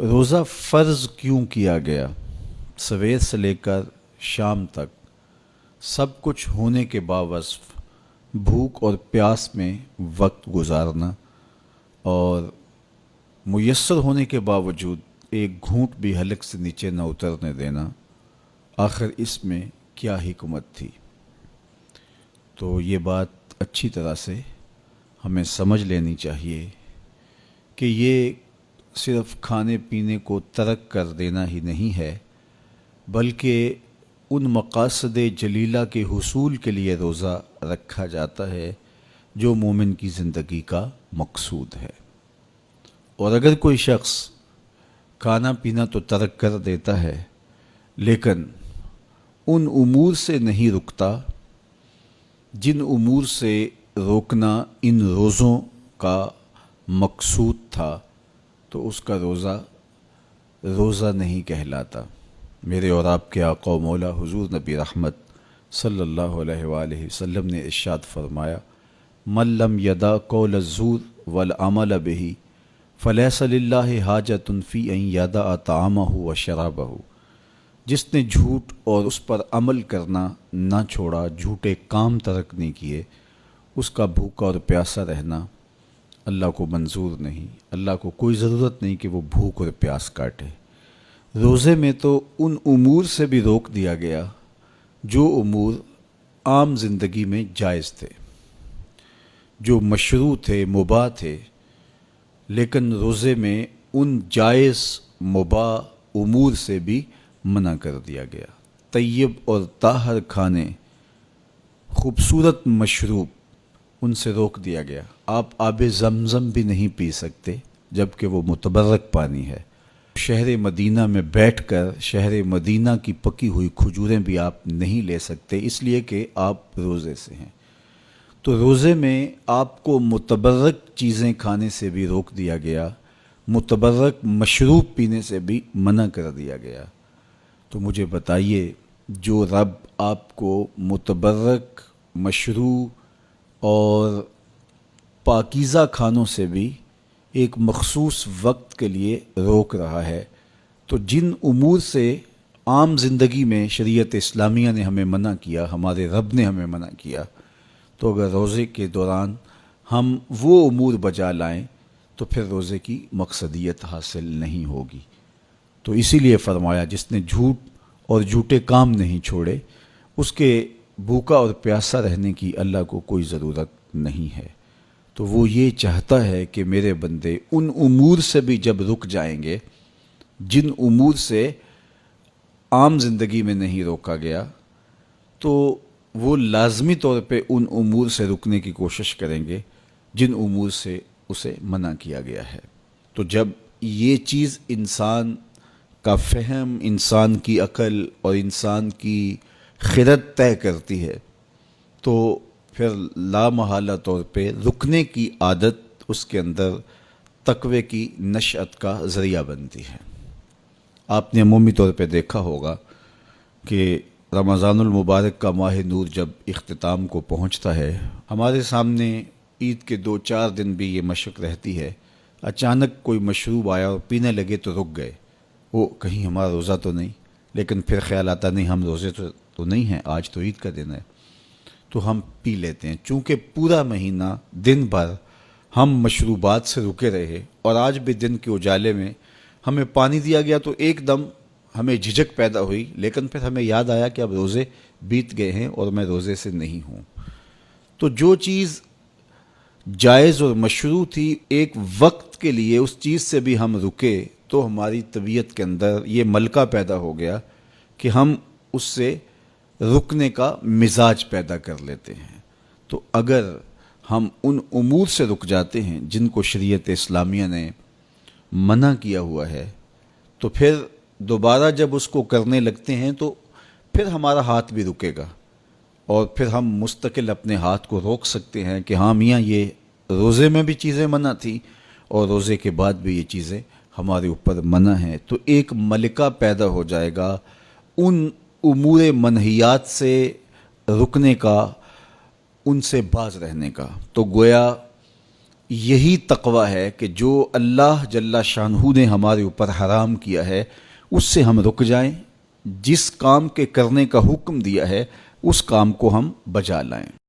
روزہ فرض کیوں کیا گیا؟ سویر سے لے کر شام تک سب کچھ ہونے کے باوصف بھوک اور پیاس میں وقت گزارنا اور میسر ہونے کے باوجود ایک گھونٹ بھی حلق سے نیچے نہ اترنے دینا، آخر اس میں کیا حکمت تھی؟ تو یہ بات اچھی طرح سے ہمیں سمجھ لینی چاہیے کہ یہ صرف کھانے پینے کو ترک کر دینا ہی نہیں ہے، بلکہ ان مقاصد جلیلہ کے حصول کے لیے روزہ رکھا جاتا ہے جو مومن کی زندگی کا مقصود ہے۔ اور اگر کوئی شخص کھانا پینا تو ترک کر دیتا ہے لیکن ان امور سے نہیں رکتا جن امور سے روکنا ان روزوں کا مقصود تھا، تو اس کا روزہ نہیں کہلاتا۔ میرے اور آپ کے آقا و مولا حضور نبی رحمت صلی اللہ علیہ وآلہ وسلم نے ارشاد فرمایا، من لم یدع قول الزور والعمل به فلیس للہ حاجۃ فی ان یدع طعامہ و شرابہ۔ جس نے جھوٹ اور اس پر عمل کرنا نہ چھوڑا، جھوٹے کام ترک نہیں کیے، اس کا بھوکا اور پیاسا رہنا اللہ کو منظور نہیں۔ اللہ کو کوئی ضرورت نہیں کہ وہ بھوک اور پیاس کاٹے۔ روزے میں تو ان امور سے بھی روک دیا گیا جو امور عام زندگی میں جائز تھے، جو مشروع تھے، مباح تھے، لیکن روزے میں ان جائز مباح امور سے بھی منع کر دیا گیا۔ طیب اور طاہر کھانے، خوبصورت مشروب، ان سے روک دیا گیا۔ آپ آب زمزم بھی نہیں پی سکتے جبکہ وہ متبرک پانی ہے۔ شہر مدینہ میں بیٹھ کر شہر مدینہ کی پکی ہوئی کھجوریں بھی آپ نہیں لے سکتے، اس لیے کہ آپ روزے سے ہیں۔ تو روزے میں آپ کو متبرک چیزیں کھانے سے بھی روک دیا گیا، متبرک مشروب پینے سے بھی منع کر دیا گیا۔ تو مجھے بتائیے، جو رب آپ کو متبرک، مشروع اور پاکیزہ کھانوں سے بھی ایک مخصوص وقت کے لیے روک رہا ہے، تو جن امور سے عام زندگی میں شریعت اسلامیہ نے ہمیں منع کیا، ہمارے رب نے ہمیں منع کیا، تو اگر روزے کے دوران ہم وہ امور بجا لائیں تو پھر روزے کی مقصدیت حاصل نہیں ہوگی۔ تو اسی لیے فرمایا، جس نے جھوٹ اور جھوٹے کام نہیں چھوڑے، اس کے بھوکا اور پیاسا رہنے کی اللہ کو کوئی ضرورت نہیں ہے۔ تو وہ یہ چاہتا ہے کہ میرے بندے ان امور سے بھی جب رک جائیں گے جن امور سے عام زندگی میں نہیں روکا گیا، تو وہ لازمی طور پہ ان امور سے رکنے کی کوشش کریں گے جن امور سے اسے منع کیا گیا ہے۔ تو جب یہ چیز انسان کا فہم، انسان کی عقل اور انسان کی خرد طے کرتی ہے، تو پھر لا محالہ طور پہ رکنے کی عادت اس کے اندر تقوی کی نشأت کا ذریعہ بنتی ہے۔ آپ نے عمومی طور پہ دیکھا ہوگا کہ رمضان المبارک کا ماہ نور جب اختتام کو پہنچتا ہے، ہمارے سامنے عید کے 2-4 دن بھی یہ مشق رہتی ہے، اچانک کوئی مشروب آیا اور پینے لگے تو رک گئے، وہ کہیں ہمارا روزہ تو نہیں، لیکن پھر خیال آتا نہیں ہم روزے تو نہیں ہیں، آج تو عید کا دن ہے، تو ہم پی لیتے ہیں۔ چونکہ پورا مہینہ دن بھر ہم مشروبات سے رکے رہے اور آج بھی دن کے اجالے میں ہمیں پانی دیا گیا تو ایک دم ہمیں جھجک پیدا ہوئی، لیکن پھر ہمیں یاد آیا کہ اب روزے بیت گئے ہیں اور میں روزے سے نہیں ہوں۔ تو جو چیز جائز اور مشروع تھی، ایک وقت کے لیے اس چیز سے بھی ہم رکے تو ہماری طبیعت کے اندر یہ ملکہ پیدا ہو گیا کہ ہم اس سے رکنے کا مزاج پیدا کر لیتے ہیں۔ تو اگر ہم ان امور سے رک جاتے ہیں جن کو شریعت اسلامیہ نے منع کیا ہوا ہے، تو پھر دوبارہ جب اس کو کرنے لگتے ہیں تو پھر ہمارا ہاتھ بھی رکے گا، اور پھر ہم مستقل اپنے ہاتھ کو روک سکتے ہیں کہ ہاں میاں، یہ روزے میں بھی چیزیں منع تھی اور روزے کے بعد بھی یہ چیزیں ہمارے اوپر منع ہیں۔ تو ایک ملکہ پیدا ہو جائے گا ان امور منہیات سے رکنے کا، ان سے باز رہنے کا۔ تو گویا یہی تقوی ہے کہ جو اللہ جل شانہ نے ہمارے اوپر حرام کیا ہے اس سے ہم رک جائیں، جس کام کے کرنے کا حکم دیا ہے اس کام کو ہم بجا لائیں۔